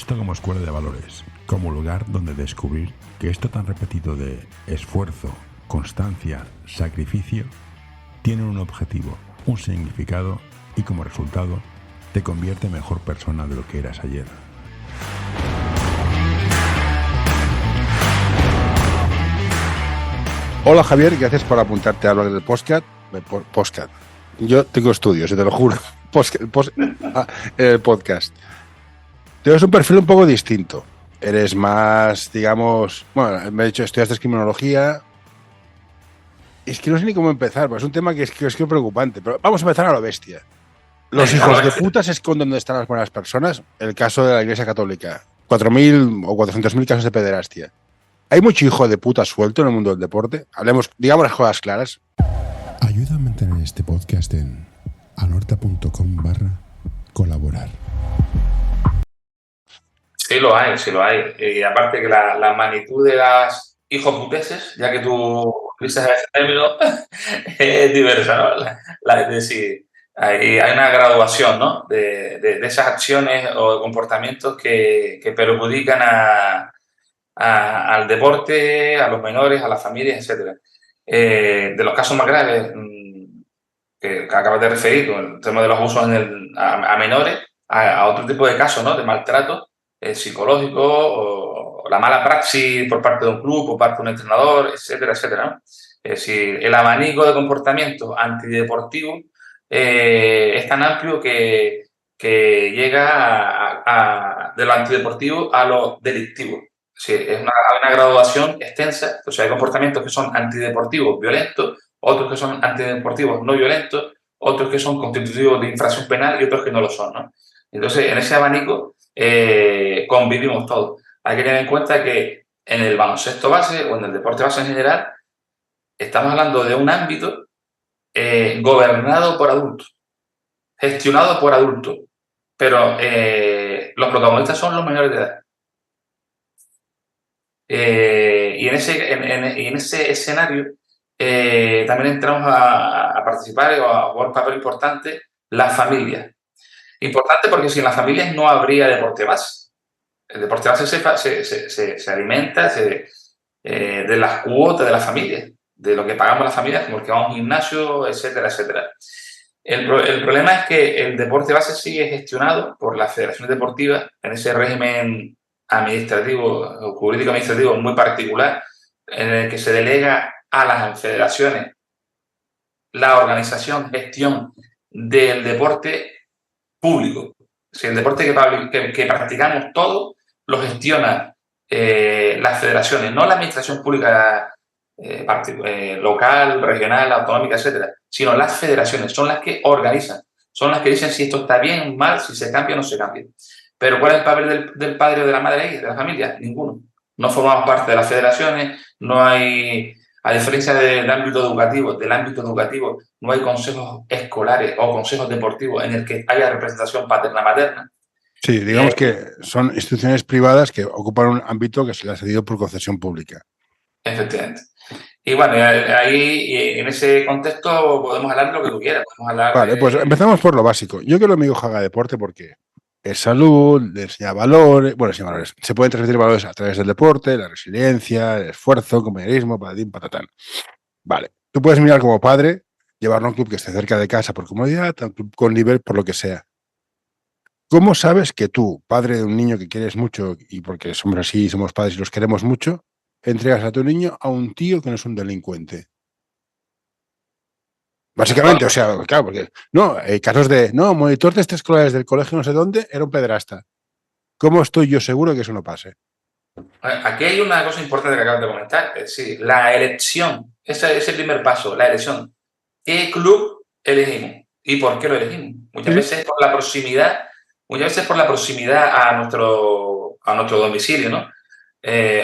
esto como escuela de valores, como lugar donde descubrir que esto tan repetido de esfuerzo, constancia, sacrificio, tiene un objetivo, un significado y como resultado te convierte en mejor persona de lo que eras ayer. Hola Javier, gracias por apuntarte a hablar del podcast. Yo tengo estudios, te lo juro. El podcast. Tienes un perfil un poco distinto. Eres más, digamos, bueno, me he dicho, estudiaste criminología. Es que no sé ni cómo empezar, pues es un tema que es preocupante. Pero vamos a empezar a lo bestia. Los hijos de puta se esconden donde están las buenas personas. El caso de la Iglesia Católica. 4.000 o 400.000 casos de pederastia. ¿Hay mucho hijo de puta suelto en el mundo del deporte? Digamos las cosas claras. Ayuda a mantener este podcast en anorta.com/colaborar. Sí lo hay, sí lo hay. Y aparte que la magnitud de las hijoputeses, ya que tú utilizas ese término, es diversa, ¿no? Es decir, hay una graduación, ¿no? de esas acciones o comportamientos que perjudican al deporte, a los menores, a las familias, etc. De los casos más graves que acabas de referir, con el tema de los abusos a menores, a otro tipo de casos, ¿no? De maltrato psicológico o la mala praxis por parte de un club, por parte de un entrenador, etcétera, etcétera, ¿no? Es decir, el abanico de comportamientos antideportivos es tan amplio que llega de lo antideportivo a lo delictivo. Sí, hay una graduación extensa. O sea, hay comportamientos que son antideportivos violentos, otros que son antideportivos no violentos, otros que son constitutivos de infracción penal y otros que no lo son, ¿no? Entonces, en ese abanico convivimos todos. Hay que tener en cuenta que en el baloncesto base o en el deporte base en general estamos hablando de un ámbito gobernado por adultos, gestionado por adultos, pero los protagonistas son los menores de edad. Y en ese escenario también entramos a participar o a jugar un papel importante las familias. Importante porque sin las familias no habría deporte base. El deporte base se alimenta de las cuotas de las familias, de lo que pagamos las familias, como el que va a un gimnasio, etcétera, etcétera. El problema es que el deporte base sigue gestionado por las federaciones deportivas en ese régimen administrativo, jurídico-administrativo muy particular, en el que se delega a las federaciones la organización, gestión del deporte público. Si el deporte que practicamos todos lo gestiona las federaciones, no la administración pública local, regional, autonómica, etcétera, sino las federaciones, son las que organizan, son las que dicen si esto está bien o mal, si se cambia o no se cambia. Pero ¿cuál es el papel del padre o de la madre ahí, de la familia? Ninguno. No formamos parte de las federaciones, no hay, a diferencia del ámbito educativo, no hay consejos escolares o consejos deportivos en el que haya representación paterna-materna. Sí, digamos que son instituciones privadas que ocupan un ámbito que se les ha cedido por concesión pública. Efectivamente. Y bueno, ahí en ese contexto podemos hablar de lo que tú quieras. Vale, pues empezamos por lo básico. Yo quiero que mi hijo haga deporte porque es salud, le enseña valores, se pueden transmitir valores a través del deporte, la resiliencia, el esfuerzo, el compañerismo, patatín, patatán. Vale, tú puedes mirar como padre, llevarlo a un club que esté cerca de casa por comodidad, a un club con nivel por lo que sea. ¿Cómo sabes que tú, padre de un niño que quieres mucho, y porque somos así, somos padres y los queremos mucho, entregas a tu niño a un tío que no es un delincuente? Básicamente, o sea, claro, porque no, hay casos de, no, monitor de extraescolares del colegio no sé dónde era un pederasta. ¿Cómo estoy yo seguro que eso no pase? Aquí hay una cosa importante que acabas de comentar, es decir, la elección, ese es el primer paso, la elección. ¿Qué club elegimos y por qué lo elegimos? Muchas veces por la proximidad a nuestro domicilio, ¿no?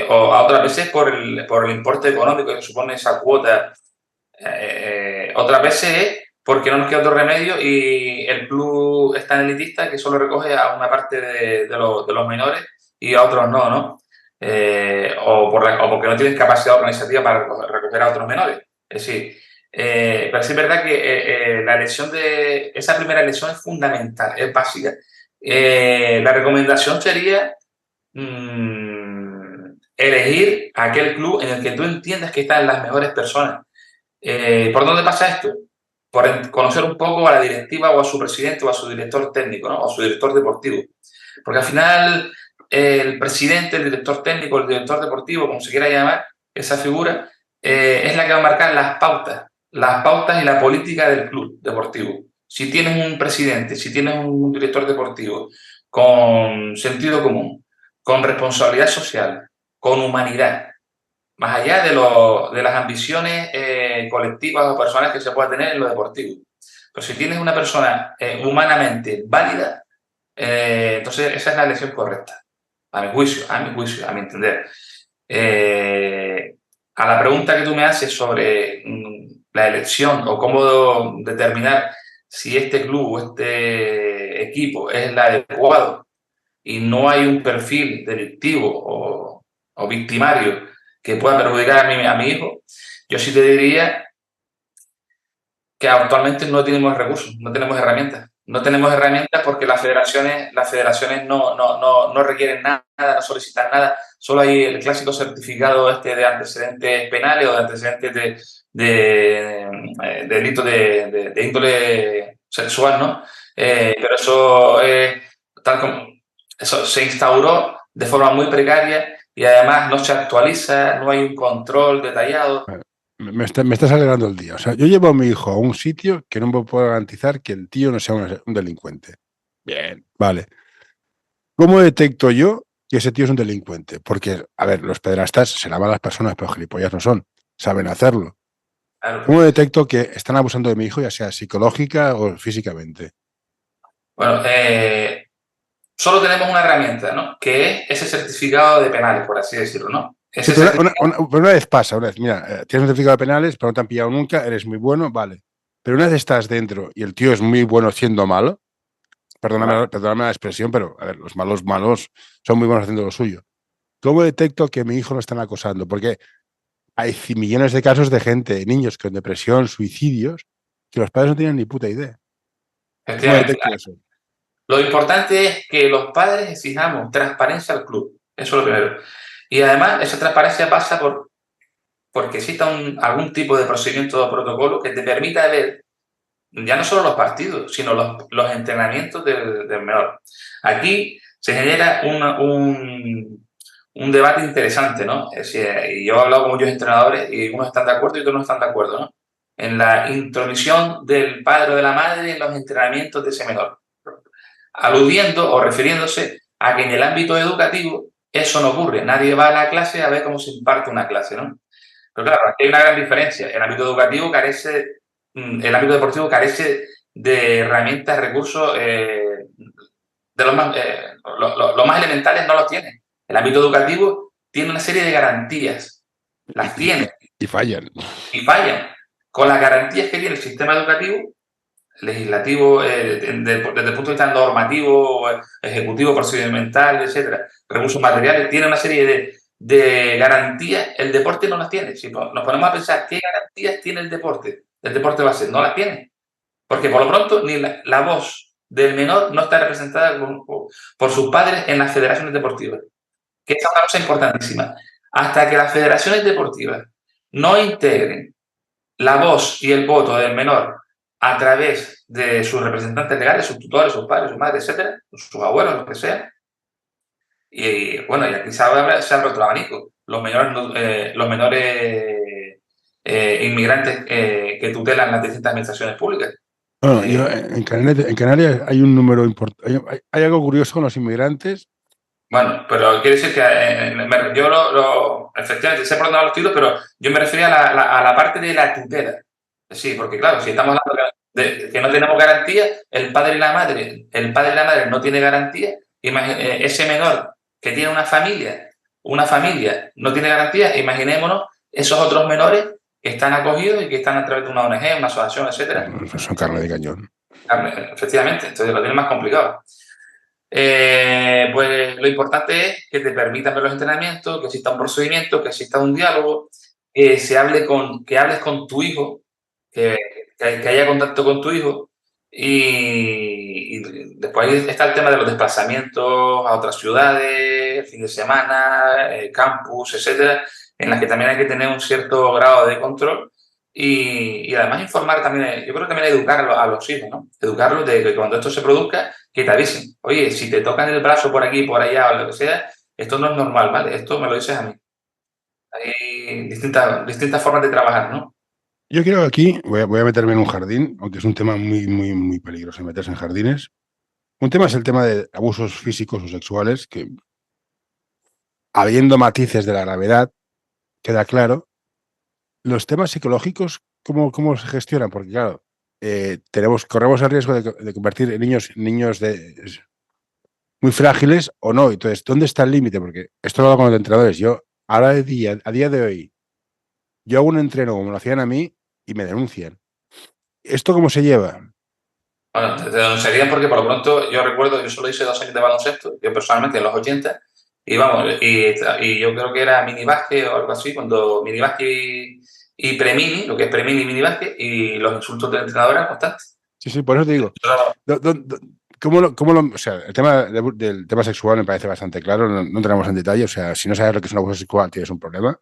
O a otras veces por el importe económico que supone esa cuota. Otras veces es porque no nos queda otro remedio y el club es tan elitista que solo recoge a una parte de los menores y a otros no, ¿no? O porque no tienen capacidad organizativa para recoger a otros menores. Es decir, pero sí es verdad que esa primera elección es fundamental, es básica. La recomendación sería elegir aquel club en el que tú entiendas que están las mejores personas. ¿Por dónde pasa esto? Por conocer un poco a la directiva o a su presidente o a su director técnico, ¿no? O a su director deportivo. Porque al final el presidente, el director técnico, el director deportivo, como se quiera llamar, esa figura, es la que va a marcar las pautas y la política del club deportivo. Si tienes un presidente, si tienes un director deportivo con sentido común, con responsabilidad social, con humanidad, más allá de las ambiciones colectivas o personales que se pueda tener en lo deportivo. Pero si tienes una persona humanamente válida, entonces esa es la elección correcta, a mi juicio, a mi entender. A la pregunta que tú me haces sobre la elección o cómo determinar si este club o este equipo es el adecuado y no hay un perfil delictivo o victimario que pueda perjudicar a mi hijo, yo sí te diría que actualmente no tenemos recursos, no tenemos herramientas. No tenemos herramientas porque las federaciones no requieren nada, no solicitan nada. Solo hay el clásico certificado de antecedentes penales o de antecedentes de delitos de índole sexual, ¿no? Pero eso se instauró de forma muy precaria y además no se actualiza, no hay un control detallado. Me estás alegrando el día. O sea, yo llevo a mi hijo a un sitio que no me puedo garantizar que el tío no sea un delincuente. Bien, vale. ¿Cómo detecto yo que ese tío es un delincuente? Porque, a ver, los pederastas serán malas personas, pero gilipollas no son. Saben hacerlo. Claro. ¿Cómo detecto que están abusando de mi hijo, ya sea psicológica o físicamente? Bueno, solo tenemos una herramienta, ¿no? Que es ese certificado de penales, por así decirlo, ¿no? Sí, pero una vez pasa, una vez, mira, tienes un certificado de penales, pero no te han pillado nunca, eres muy bueno, vale. Pero una vez estás dentro y el tío es muy bueno siendo malo, perdóname la expresión, pero a ver, los malos son muy buenos haciendo lo suyo. ¿Cómo detecto que mi hijo lo están acosando? Porque hay millones de casos de gente, niños con depresión, suicidios, que los padres no tienen ni puta idea. ¿Cómo detecto eso? Lo importante es que los padres exijamos transparencia al club. Eso es lo primero. Y además, esa transparencia pasa porque exista algún tipo de procedimiento o protocolo que te permita ver ya no solo los partidos, sino los entrenamientos del menor. Aquí se genera un debate interesante, ¿no? Es decir, y yo he hablado con muchos entrenadores y unos están de acuerdo y otros no están de acuerdo, ¿no? En la intromisión del padre o de la madre en los entrenamientos de ese menor, aludiendo o refiriéndose a que en el ámbito educativo eso no ocurre. Nadie va a la clase a ver cómo se imparte una clase, ¿no? Pero claro, aquí hay una gran diferencia. El ámbito educativo el ámbito deportivo carece de herramientas, recursos, de los más elementales no los tiene. El ámbito educativo tiene una serie de garantías, las tiene. Y fallan. Y fallan. Con las garantías que tiene el sistema educativo, legislativo, desde el punto de vista normativo, ejecutivo, procedimental, etcétera, recursos materiales, tiene una serie de garantías. El deporte no las tiene. Si nos ponemos a pensar qué garantías tiene el deporte base, no las tiene. Porque por lo pronto ni la voz del menor no está representada por sus padres en las federaciones deportivas. Que esa es una cosa importantísima. Hasta que las federaciones deportivas no integren la voz y el voto del menor a través de sus representantes legales, sus tutores, sus padres, sus madres, etcétera, sus abuelos, lo que sea. Y bueno, y aquí se abre otro abanico. Los menores inmigrantes que tutelan las distintas administraciones públicas. Bueno, en Canarias hay un número importante. Hay algo curioso con los inmigrantes. Bueno, pero quiere decir que yo efectivamente sé por dónde van los tiros, pero yo me refería a la parte de la tutela. Sí, porque claro, si estamos hablando de que no tenemos garantía, el padre y la madre no tiene garantía, ese menor que tiene una familia no tiene garantía, imaginémonos esos otros menores que están acogidos y que están a través de una ONG, una asociación, etcétera. Son carne de cañón. Efectivamente, entonces lo tiene más complicado. Pues lo importante es que te permitan ver los entrenamientos, que exista un procedimiento, que exista un diálogo, que hables con tu hijo, que haya contacto con tu hijo y después está el tema de los desplazamientos a otras ciudades, base, el fin de semana, campus, etcétera, en las que también hay que tener un cierto grado de control y además informar también, yo creo que también educar a los hijos, ¿no? Educarlos de que cuando esto se produzca, que te avisen. Oye, si te tocan el brazo por aquí, por allá o lo que sea, esto no es normal, ¿vale? Esto me lo dices a mí. Hay distintas formas de trabajar, ¿no? Yo creo que aquí voy a meterme en un jardín, aunque es un tema muy peligroso meterse en jardines. Un tema es el tema de abusos físicos o sexuales, que habiendo matices de la gravedad, queda claro. Los temas psicológicos, ¿cómo se gestionan? Porque claro, corremos el riesgo de convertir en niños muy frágiles o no. Entonces, ¿dónde está el límite? Porque esto lo hago con los entrenadores. Yo, a día de hoy, yo hago un entreno como lo hacían a mí y me denuncian. ¿Esto cómo se lleva? Bueno, te denunciarían porque por lo pronto yo recuerdo, yo solo hice 2 años de baloncesto, yo personalmente en los 80, y vamos, y yo creo que era minibásquet o algo así, cuando minibásquet y premini, lo que es premini y minibásquet, y los insultos del entrenador eran constantes. Sí, por eso te digo. O sea, el tema del tema sexual me parece bastante claro, no entramos en detalle, o sea, si no sabes lo que es un abuso sexual tienes un problema.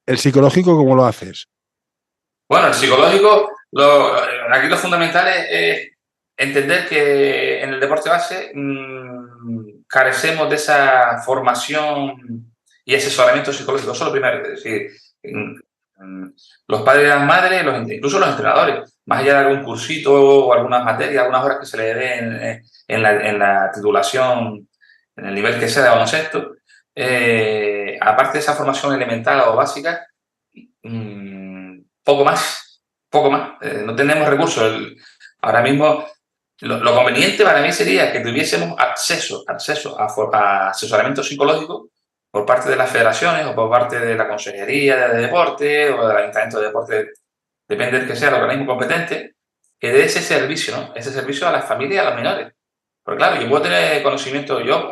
¿El psicológico cómo lo haces? Bueno, el psicológico, aquí lo fundamental es entender que en el deporte base carecemos de esa formación y asesoramiento psicológico. Eso es lo primero. Es decir, los padres y las madres, incluso los entrenadores, más allá de algún cursito o algunas materias, algunas horas que se le den en la titulación, en el nivel que sea de baloncesto, aparte de esa formación elemental o básica, poco más. No tenemos recursos. Ahora mismo, lo conveniente para mí sería que tuviésemos acceso a asesoramiento psicológico por parte de las federaciones o por parte de la Consejería de Deporte o del Ayuntamiento de Deporte, depende del que sea el organismo competente, que dé ese servicio, ¿no? Ese servicio a las familias y a los menores. Porque claro, yo puedo tener conocimiento, yo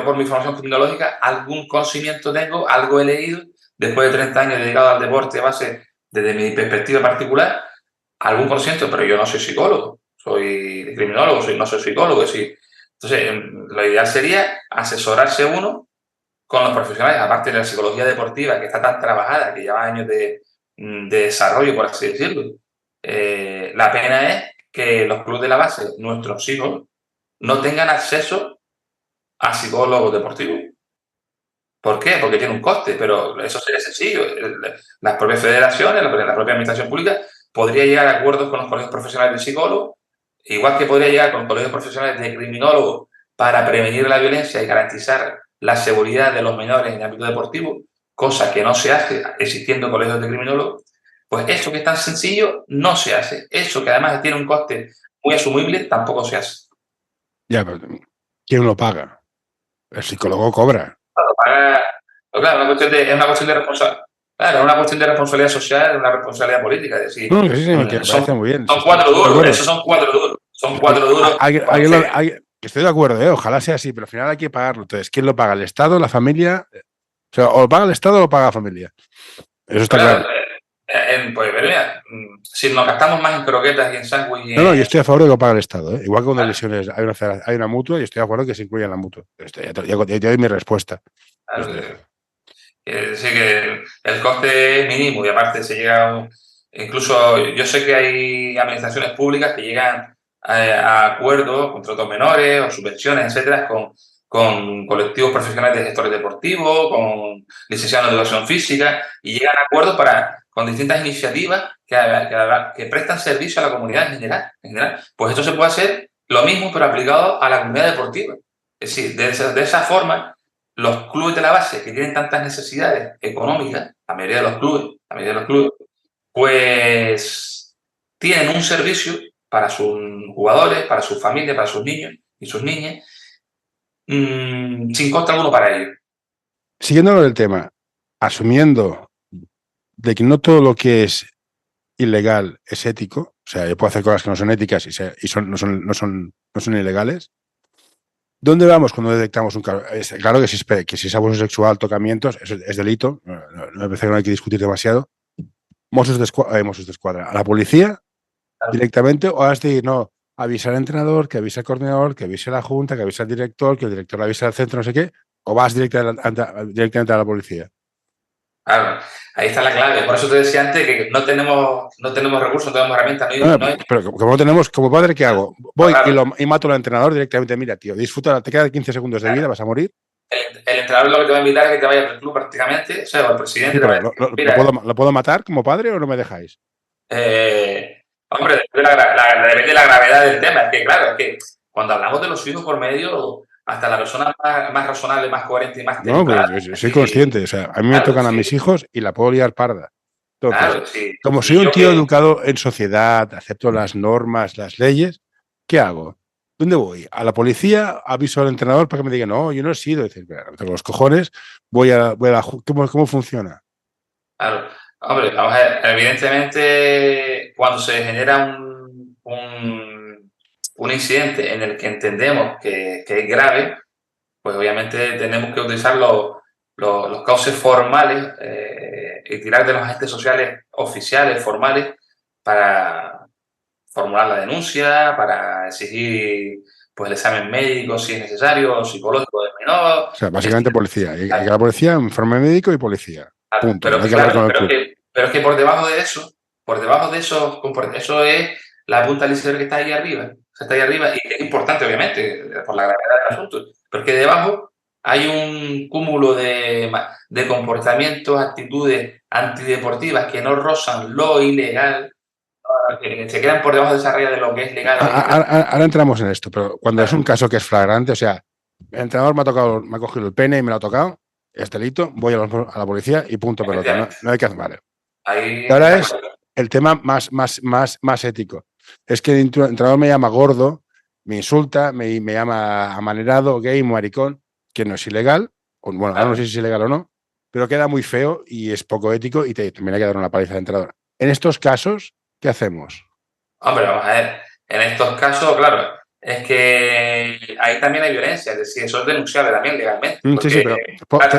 por mi formación criminológica, algún conocimiento tengo, algo he leído, después de 30 años dedicado al deporte base, desde mi perspectiva particular, algún conocimiento, pero yo no soy psicólogo, soy criminólogo, no soy psicólogo. Entonces, lo ideal sería asesorarse uno con los profesionales, aparte de la psicología deportiva, que está tan trabajada, que lleva años de desarrollo, por así decirlo. La pena es que los clubes de la base, nuestros hijos, no tengan acceso a psicólogos deportivos. ¿Por qué? Porque tiene un coste, pero eso sería sencillo. Las propias federaciones, la propia administración pública podría llegar a acuerdos con los colegios profesionales de psicólogos, igual que podría llegar con los colegios profesionales de criminólogos para prevenir la violencia y garantizar la seguridad de los menores en el ámbito deportivo, cosa que no se hace existiendo colegios de criminólogos. Pues eso que es tan sencillo no se hace. Eso que además tiene un coste muy asumible tampoco se hace. Ya, pero ¿quién lo paga? El psicólogo cobra. Claro, es una cuestión de responsabilidad. Claro, es una cuestión de responsabilidad social, una responsabilidad política. Es decir, No, sí, me parece muy bien. Son 4 duros, bueno, esos son 4 duros. Son 4 duros. Estoy de acuerdo, ojalá sea así, pero al final hay que pagarlo. Entonces, ¿quién lo paga? ¿El Estado, la familia? O sea, o lo paga el Estado o lo paga la familia. Eso está claro. Pues, mira, si nos gastamos más en croquetas y en sándwich. No, yo estoy a favor de que lo pague el Estado. Igual que cuando hay lesiones hay una mutua y estoy de acuerdo que se incluya en la mutua. Ya te doy mi respuesta. Es decir, que el coste es mínimo y aparte se llega incluso yo sé que hay administraciones públicas que llegan a acuerdos, contratos menores o subvenciones, etcétera, con colectivos profesionales de gestores deportivos, con licenciados en educación física y llegan a acuerdos con distintas iniciativas que prestan servicio a la comunidad en general. Pues esto se puede hacer lo mismo pero aplicado a la comunidad deportiva. Es decir, de esa forma los clubes de la base que tienen tantas necesidades económicas, la mayoría de los clubes, pues tienen un servicio para sus jugadores, para sus familias, para sus niños y sus niñas, sin coste alguno para ellos. Siguiendo el tema, asumiendo de que no todo lo que es ilegal es ético, o sea, yo puedo hacer cosas que no son éticas y no son ilegales. ¿Dónde vamos cuando detectamos un caso? Claro que si es abuso sexual, tocamientos, eso es delito, no me parece que no hay que discutir demasiado. Mossos de Escuadra, a la policía directamente, o has de decir, no, avisa al entrenador, que avise al coordinador, que avise a la junta, que avise al director, que el director avise al centro, no sé qué. ¿O vas directamente a la policía? Claro, ahí está la clave. Por eso te decía antes que no tenemos recursos, no tenemos herramientas. Pero como no tenemos, como padre, ¿qué hago? Voy claro. y mato al entrenador directamente. Mira, tío, disfruta, te quedan 15 segundos de vida, vas a morir. El entrenador lo que te va a invitar es que te vayas del club prácticamente, o sea, o el presidente Sí, te va a pero decir, mira, ¿lo puedo matar como padre o no me dejáis? hombre, depende de la gravedad del tema. Es que, claro, es que cuando hablamos de los hijos por medio, hasta la persona más razonable, más coherente y más No, templada. pues yo soy consciente. O sea, a mí me tocan a mis hijos y la puedo liar parda. Entonces, Claro, sí. como soy un tío educado en sociedad, acepto las normas, las leyes, ¿qué hago? ¿Dónde voy? ¿A la policía? ¿Aviso al entrenador para que me diga, no, yo no he sido? Decir, tengo los cojones, ¿cómo funciona? Claro. Hombre, vamos a ver, evidentemente, cuando se genera un incidente en el que entendemos que es grave, pues obviamente tenemos que utilizar los cauces formales y tirar de los agentes sociales oficiales, formales, para formular la denuncia, para exigir pues, el examen médico si es necesario, o psicológico del menor. O sea, básicamente policía. Hay que a la policía, informe médico y policía. Punto. Pero, No hay que hablar con el club. pero es que por debajo de eso eso es la punta del iceberg que está ahí arriba. O sea, está ahí arriba y es importante, obviamente, por la gravedad del asunto. Porque debajo hay un cúmulo de comportamientos, actitudes antideportivas que no rozan lo ilegal, que se quedan por debajo de esa raya de lo que es legal. Ahora entramos en esto, pero cuando es un caso que es flagrante, o sea, el entrenador me ha cogido el pene y me lo ha tocado, es delito, voy a la policía y punto pelota. No hay que hacer. Vale. Ahí ahora es el tema más ético. Es que el entrenador me llama gordo, me insulta, me llama amanerado, gay, maricón, que no es ilegal, bueno, ahora no sé si es ilegal o no, pero queda muy feo y es poco ético y también hay que dar una paliza de entrenador. En estos casos, ¿qué hacemos? Hombre, vamos a ver, en estos casos, claro, es que ahí también hay violencia, es decir, eso es denunciable también legalmente. Porque, sí, pero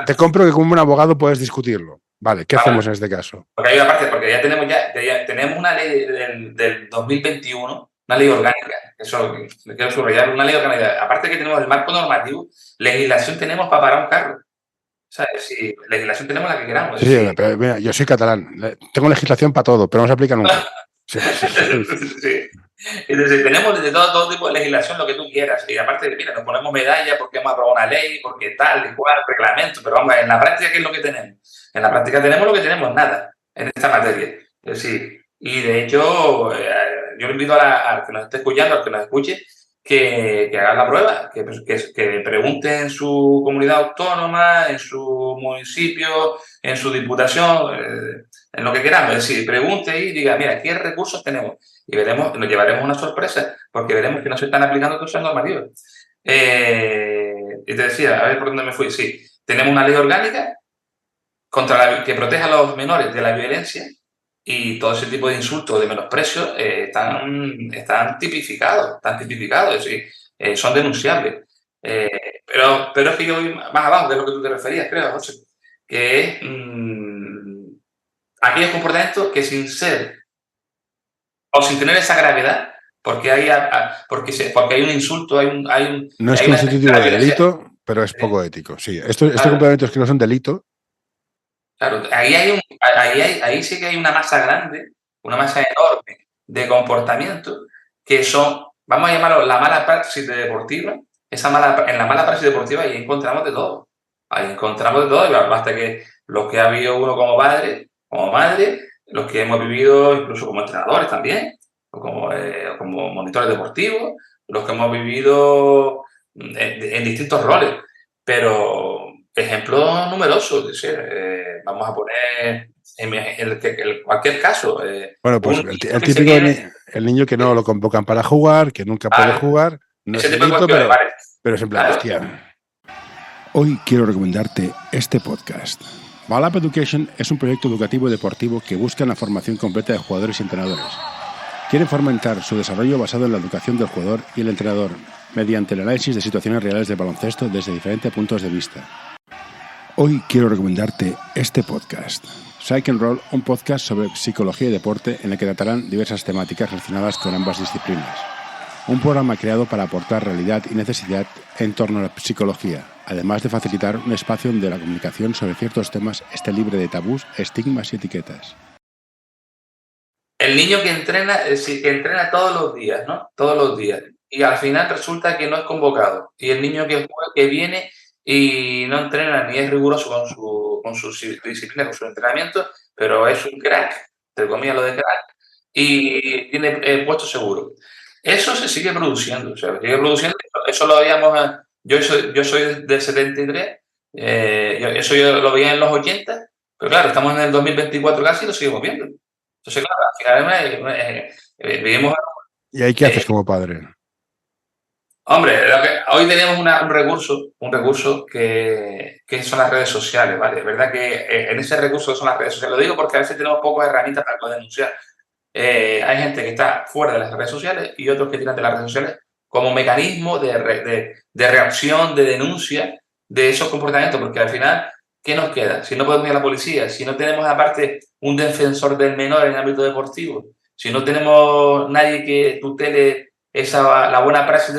te compro que como un abogado puedes discutirlo. Vale, ¿qué hacemos en este caso? Porque hay una parte, porque ya tenemos una ley del 2021, una ley orgánica, eso quiero subrayar, una ley orgánica. Aparte que tenemos el marco normativo, legislación tenemos para parar un carro. O sea, si legislación tenemos la que queramos. Sí, pero mira, yo soy catalán, tengo legislación para todo, pero no se aplica nunca. Sí. Entonces, tenemos de todo tipo de legislación lo que tú quieras. Y aparte, mira, nos ponemos medalla porque hemos aprobado una ley, porque tal y cual, reglamento. Pero vamos, en la práctica, ¿qué es lo que tenemos? En la práctica tenemos lo que tenemos, nada, en esta materia. Es decir, y de hecho, yo le invito al que nos esté escuchando, al que nos escuche, que haga la prueba, que pregunte en su comunidad autónoma, en su municipio, en su diputación, en lo que queramos. Es decir, pregunte y diga, mira, ¿qué recursos tenemos? Y nos llevaremos una sorpresa, porque veremos que no se están aplicando todas esas normativas. Y te decía, a ver por dónde me fui. Sí, tenemos una ley orgánica que proteja a los menores de la violencia y todo ese tipo de insultos, de menosprecios, están tipificados, es decir, son denunciables. Pero es que yo voy más abajo, que es lo que tú te referías, creo, José, que es aquellos comportamientos que sin ser o sin tener esa gravedad, porque hay un insulto, no es constitutivo de delito, pero es poco ético. Sí, estos comportamientos que no son delito. Claro, ahí sí que hay una masa grande, una masa enorme de comportamientos que son, vamos a llamarlo la mala praxis deportiva. En la mala praxis deportiva ahí encontramos de todo. Ahí encontramos de todo, y basta que los que ha vivido uno como padre, como madre, los que hemos vivido incluso como entrenadores también, o como monitores deportivos, los que hemos vivido en distintos roles. Pero ejemplos numerosos, es decir, vamos a poner en cualquier caso. Bueno, pues el típico el niño que no lo convocan para jugar, que nunca puede jugar, no es delito, pero es en plan, hostia. Hoy quiero recomendarte este podcast. Balap Education es un proyecto educativo y deportivo que busca la formación completa de jugadores y entrenadores. Quiere fomentar su desarrollo basado en la educación del jugador y el entrenador, mediante el análisis de situaciones reales de baloncesto desde diferentes puntos de vista. Hoy quiero recomendarte este podcast. Psych and Roll, un podcast sobre psicología y deporte en el que tratarán diversas temáticas relacionadas con ambas disciplinas. un programa creado para aportar realidad y necesidad en torno a la psicología, además de facilitar un espacio donde la comunicación sobre ciertos temas esté libre de tabús, estigmas y etiquetas. El niño que entrena todos los días, ¿no? Todos los días. Y al final resulta que no es convocado. Y el niño que viene y no entrena ni es riguroso con su disciplina, con su entrenamiento, pero es un crack, entre comillas lo de crack, y tiene puesto seguro. Eso se sigue produciendo, o sea, se sigue produciendo. Eso lo veíamos, yo soy del 73, eso yo lo veía en los 80, pero claro, estamos en el 2024 casi y lo seguimos viendo. Entonces, claro, al final vivimos... ¿Y ahí qué haces como padre? Hombre, hoy tenemos un recurso que son las redes sociales, ¿vale? Es verdad que en ese recurso son las redes sociales. Lo digo porque a veces tenemos pocas herramientas para poder denunciar. Hay gente que está fuera de las redes sociales y otros que tiran de las redes sociales como mecanismo de reacción, de denuncia de esos comportamientos, porque al final, ¿qué nos queda? Si no podemos ir a la policía, si no tenemos aparte un defensor del menor en el ámbito deportivo, si no tenemos nadie que tutele la buena praxis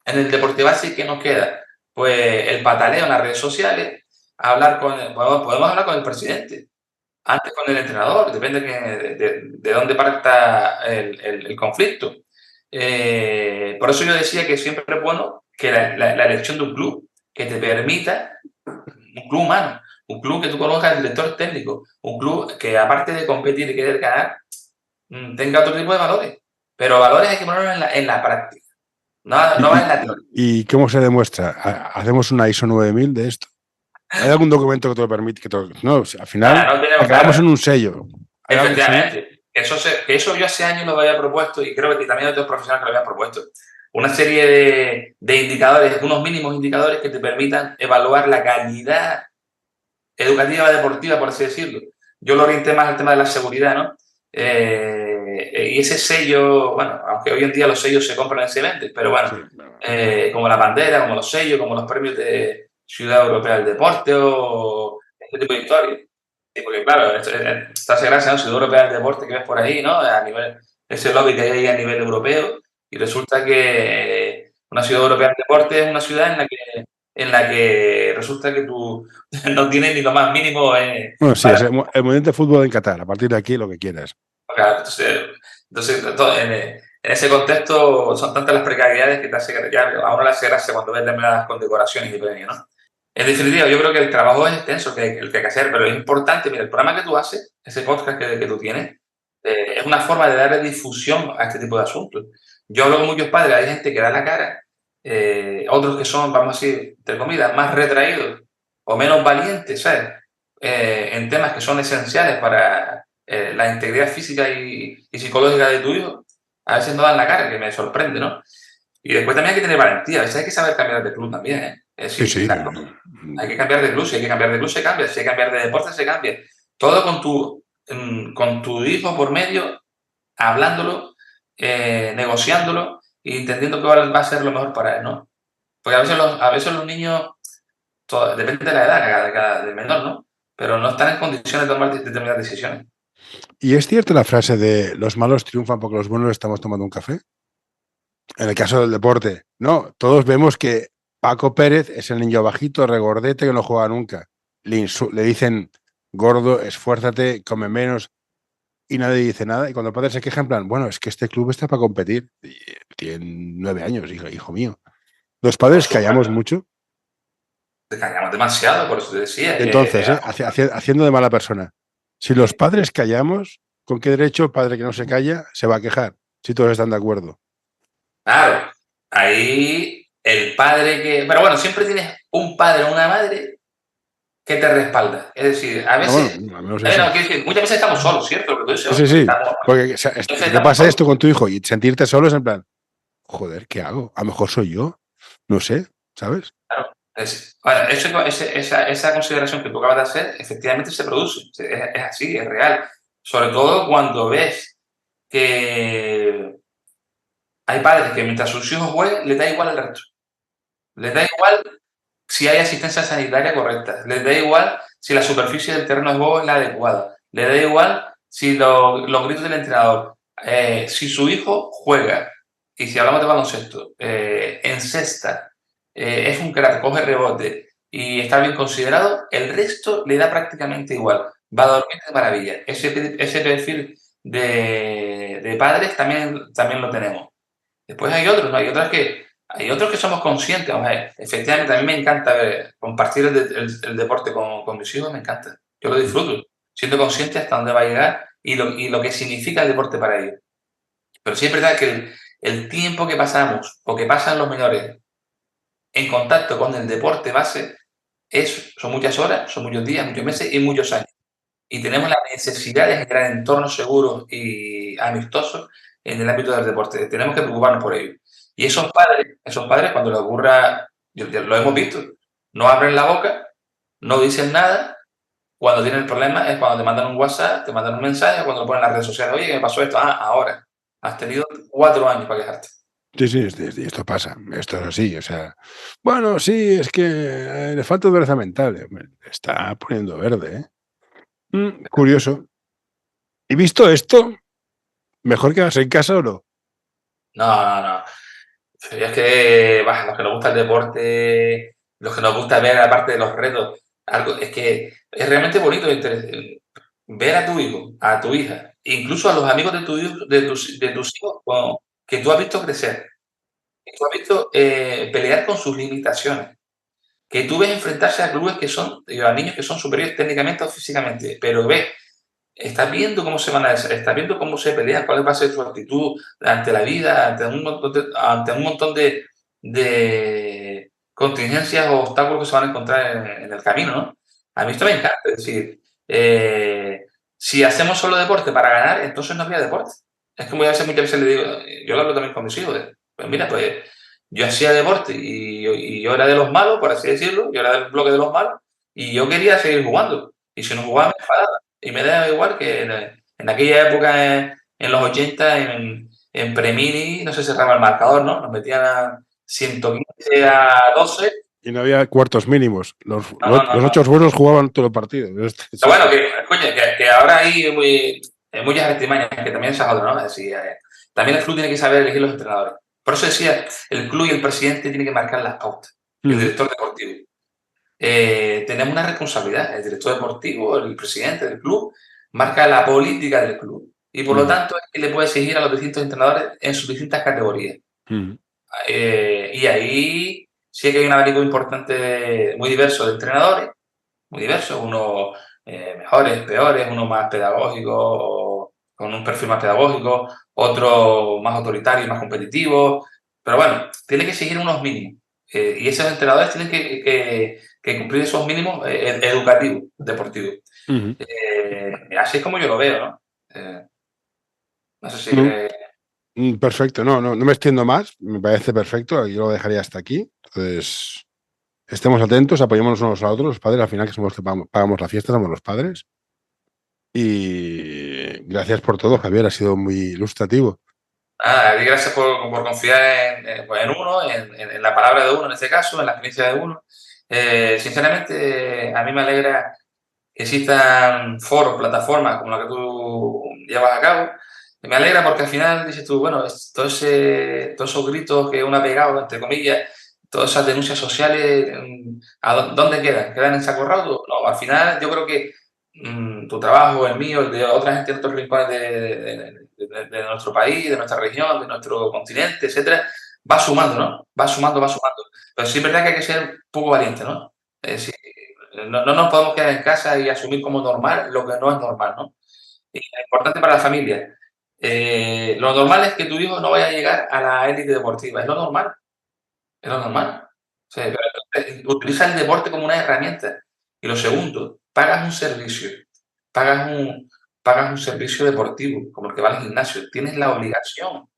en el deporte base, ¿qué nos queda? Pues el pataleo en las redes sociales, podemos hablar con el presidente, antes con el entrenador, depende de dónde parta el conflicto. Por eso yo decía que siempre es bueno que la elección de un club que te permita, un club humano, un club que tú conozcas al director técnico, un club que aparte de competir y querer ganar, tenga otro tipo de valores. Pero valores hay que ponerlos en la práctica. No va en la teoría. ¿Y cómo se demuestra? ¿Hacemos una ISO 9000 de esto? ¿Hay algún documento que te lo permite? No, al final acabamos en un sello. Efectivamente. Eso yo hace años lo había propuesto y creo que también otros profesionales lo habían propuesto. Una serie de indicadores, unos mínimos indicadores que te permitan evaluar la calidad educativa, deportiva, por así decirlo. Yo lo orienté más al tema de la seguridad, ¿no? Y ese sello, bueno, aunque hoy en día los sellos se compran y se venden, pero bueno, como la bandera, como los sellos, como los premios de Ciudad Europea del Deporte o este tipo de historias. Sí, porque claro, está esa gracia, ¿no? Ciudad Europea del Deporte que ves por ahí, ¿no? A nivel, ese lobby que hay ahí a nivel europeo, y resulta que una Ciudad Europea del Deporte es una ciudad en la que resulta que tú no tienes ni lo más mínimo. Bueno, sí, es el Mundial de Fútbol en Qatar. A partir de aquí, lo que quieras. Claro, entonces en ese contexto son tantas las precariedades que te hace que ya a uno le hace gracia cuando ves determinadas condecoraciones y premios, ¿no? En definitiva, yo creo que el trabajo es extenso, el que hay que hacer, pero es importante. Mira, el programa que tú haces, ese podcast que tú tienes, es una forma de darle difusión a este tipo de asuntos. Yo hablo con muchos padres, hay gente que da la cara, otros que son, vamos a decir, entre comillas, más retraídos o menos valientes, ¿sabes? En temas que son esenciales para la integridad física y psicológica de tu hijo, a veces no dan la cara, que me sorprende, ¿no? Y después también hay que tener valentía, a veces hay que saber cambiar de club también, ¿eh? Es decir, Sí. Hay que cambiar de club, si hay que cambiar de club se cambia, si hay que cambiar de deporte se cambia. Todo con tu hijo por medio, hablándolo, negociándolo y entendiendo qué va a ser lo mejor para él, ¿no? Porque a veces los niños, depende de la edad del menor, ¿no? Pero no están en condiciones de tomar determinadas decisiones. ¿Y es cierta la frase de los malos triunfan porque los buenos estamos tomando un café? En el caso del deporte, no, todos vemos que Paco Pérez es el niño bajito, regordete, que no juega nunca. Le dicen, gordo, esfuérzate, come menos, y nadie dice nada. Y cuando el padre se queja, en plan, bueno, es que este club está para competir. Y tiene 9 años, hijo mío. Los padres callamos mucho. Callamos demasiado, por eso te decía. Entonces, haciendo de mala persona. Si los padres callamos, ¿con qué derecho el padre que no se calla se va a quejar? Si todos están de acuerdo. Claro, ahí el padre que... Pero bueno, siempre tienes un padre o una madre que te respalda. Es decir, a veces... muchas veces estamos solos, ¿cierto? Lo que tú dices, sí. Porque te pasa esto con tu hijo y sentirte solo es en plan, joder, ¿qué hago? A lo mejor soy yo. No sé, ¿sabes? Claro. Esa consideración que tú acabas de hacer, efectivamente se produce. Es así, es real. Sobre todo cuando ves que hay padres que mientras sus hijos jueguen, les da igual el resto. Les da igual si hay asistencia sanitaria correcta. Les da igual si la superficie del terreno de juego es la adecuada. Les da igual si los gritos del entrenador. Si su hijo juega y si hablamos de baloncesto, encesta, es un crack, coge rebote y está bien considerado, el resto le da prácticamente igual. Va a dormir de maravilla. Ese perfil de padres también lo tenemos. Después hay otros, ¿no? Hay otros que somos conscientes. Vamos a ver, efectivamente, a mí me encanta compartir el deporte con mis hijos, me encanta. Yo lo disfruto, siendo consciente hasta dónde va a llegar y lo que significa el deporte para ellos. Pero sí es verdad que el tiempo que pasamos o que pasan los menores en contacto con el deporte base son muchas horas, son muchos días, muchos meses y muchos años. Y tenemos la necesidad de generar entornos seguros y amistosos en el ámbito del deporte. Tenemos que preocuparnos por ello. Y esos padres cuando les ocurra, lo hemos visto, no abren la boca, no dicen nada. Cuando tienen el problema es cuando te mandan un WhatsApp, te mandan un mensaje, cuando lo ponen en las redes sociales. Oye, ¿qué me pasó esto? Ahora. Has tenido 4 años para quejarte. Sí, esto pasa, esto es así, o sea, bueno, sí, es que le falta dureza mental, está poniendo verde, ¿eh? Curioso. ¿Y visto esto? ¿Mejor quedarse en casa o no? No. Es que los que nos gusta el deporte, los que nos gusta ver, aparte de los retos, es que es realmente bonito ver a tu hijo, a tu hija, incluso a los amigos de tus hijos que tú has visto crecer, que tú has visto pelear con sus limitaciones, que tú ves enfrentarse a clubes a niños que son superiores técnicamente o físicamente, pero estás viendo cómo se van a estás viendo cómo se pelean, cuál va a ser su actitud ante la vida, ante un montón de contingencias o obstáculos que se van a encontrar en el camino, ¿no? A mí esto me encanta, es decir, si hacemos solo deporte para ganar, entonces no habría deporte. Es como muchas veces le digo, yo lo hablo también con mis hijos, pues mira, pues yo hacía deporte y yo era de los malos, por así decirlo, yo era del bloque de los malos, y yo quería seguir jugando, y si no jugaba me enfadaba. Y me da igual que en aquella época, en los 80, en Premini, no se cerraba el marcador, ¿no? Nos metían a 115 a 12. Y no había cuartos mínimos. Los No. 8 buenos jugaban todo el partido. Pero bueno, coño, que ahora hay muchas artimañas que también se joden, ¿no? Es decir, también el club tiene que saber elegir los entrenadores. Por eso decía, el club y el presidente tienen que marcar las pautas. El director deportivo. Tenemos una responsabilidad. El director deportivo, el presidente del club, marca la política del club. Y por lo tanto, es que le puede exigir a los distintos entrenadores en sus distintas categorías. Y ahí sí que hay un abanico importante, muy diverso de entrenadores, muy diverso, unos mejores, peores, unos más pedagógicos, con un perfil más pedagógico, otros más autoritarios, más competitivos. Pero bueno, tiene que seguir unos mínimos. Y esos entrenadores tienen que cumplir esos mínimos educativos, deportivos. Así es como yo lo veo, ¿no? No sé si... Perfecto, no me extiendo más, me parece perfecto, yo lo dejaría hasta aquí. Entonces, estemos atentos, apoyémonos unos a otros, los padres, al final que somos los que pagamos la fiesta, somos los padres. Y gracias por todo, Javier, ha sido muy ilustrativo. Gracias por confiar en uno, en la palabra de uno en este caso, en la experiencia de uno. Sinceramente, a mí me alegra que existan foros, plataformas como la que tú llevas a cabo. Me alegra porque al final dices tú, bueno, todos esos gritos que uno ha pegado, entre comillas, todas esas denuncias sociales, ¿dónde quedan? ¿Quedan en saco roto? No, al final yo creo que tu trabajo, el mío, el de otra gente en otros rincones de nuestro país, de nuestra región, de nuestro continente, etcétera, va sumando, ¿no? Va sumando. Pero sí es verdad que hay que ser un poco valiente, ¿no? Es decir, no nos podemos quedar en casa y asumir como normal lo que no es normal, ¿no? Y es importante para la familia. Lo normal es que tu hijo no vaya a llegar a la élite deportiva. Es lo normal. Es lo normal. O sea, utiliza el deporte como una herramienta. Y lo segundo, pagas un servicio. Pagas un servicio deportivo, como el que va al gimnasio. Tienes la obligación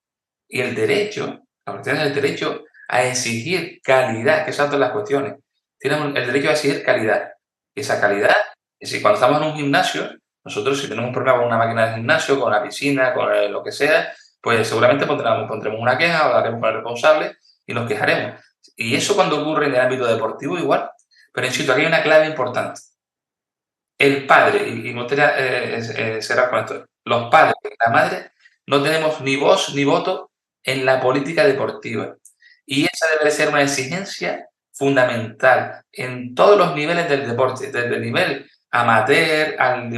y el derecho, tienes el derecho a exigir calidad, que esas son las cuestiones. Tienes el derecho a exigir calidad. Y esa calidad, es decir, cuando estamos en un gimnasio, nosotros si tenemos un problema con una máquina de gimnasio, con la piscina, con lo que sea, pues seguramente pondremos una queja, hablaremos con el responsable y nos quejaremos. Y eso cuando ocurre en el ámbito deportivo igual. Pero insisto, aquí hay una clave importante. El padre, y me gustaría cerrar con esto, los padres y la madre no tenemos ni voz ni voto en la política deportiva. Y esa debe ser una exigencia fundamental en todos los niveles del deporte, desde el nivel amateur al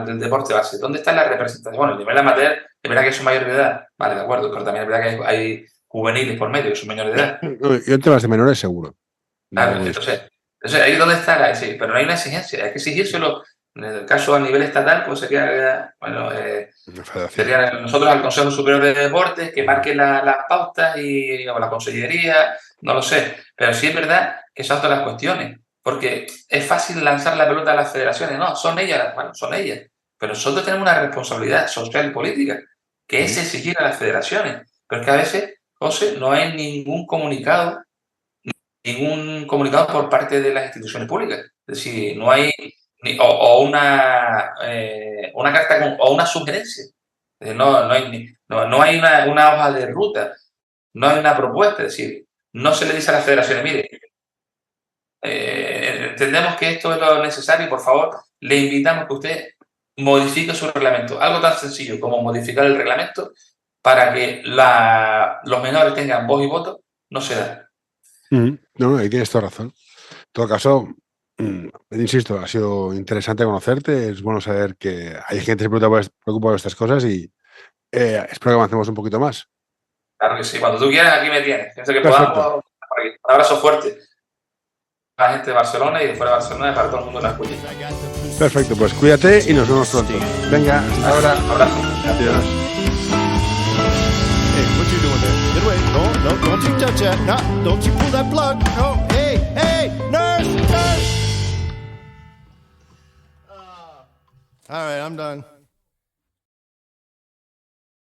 del deporte base. ¿Dónde está la representación? Bueno, el nivel amateur, es verdad que son mayores de edad, vale, de acuerdo, pero también es verdad que hay juveniles por medio que son menores de edad. Yo en temas de menores seguro. Claro, entonces ahí es donde está sí, pero no hay una exigencia, hay que exigírselo. En el caso a nivel estatal, pues sería, bueno, sería nosotros al Consejo Superior de Deportes que marque las pautas o la Consellería, no lo sé. Pero sí es verdad que son todas las cuestiones, porque es fácil lanzar la pelota a las federaciones, no, son ellas, bueno, son ellas. Pero nosotros tenemos una responsabilidad social y política, que es exigir a las federaciones. Pero es que a veces, José, no hay ningún comunicado por parte de las instituciones públicas. Es decir, no hay una carta o una sugerencia. No hay una hoja de ruta, no hay una propuesta. Es decir, no se le dice a las federaciones, mire, entendemos que esto es lo necesario y por favor le invitamos que usted modifique su reglamento. Algo tan sencillo como modificar el reglamento para que los menores tengan voz y voto, no se da. No, ahí tienes toda razón. En todo caso, insisto, ha sido interesante conocerte. Es bueno saber que hay gente que se preocupa por estas cosas y espero que avancemos un poquito más. Claro que sí. Cuando tú quieras, aquí me tienes. Pienso que podamos. Un abrazo fuerte a la gente de Barcelona y de fuera de Barcelona para todo el mundo en la escucha. Perfecto, pues cuídate y nos vemos pronto. Venga, hasta ahora. Un abrazo. Adiós. Hey, what you doing there? Get away. No, don't you touch that. No, don't you pull that plug. No, hey, nurse. All right, I'm done.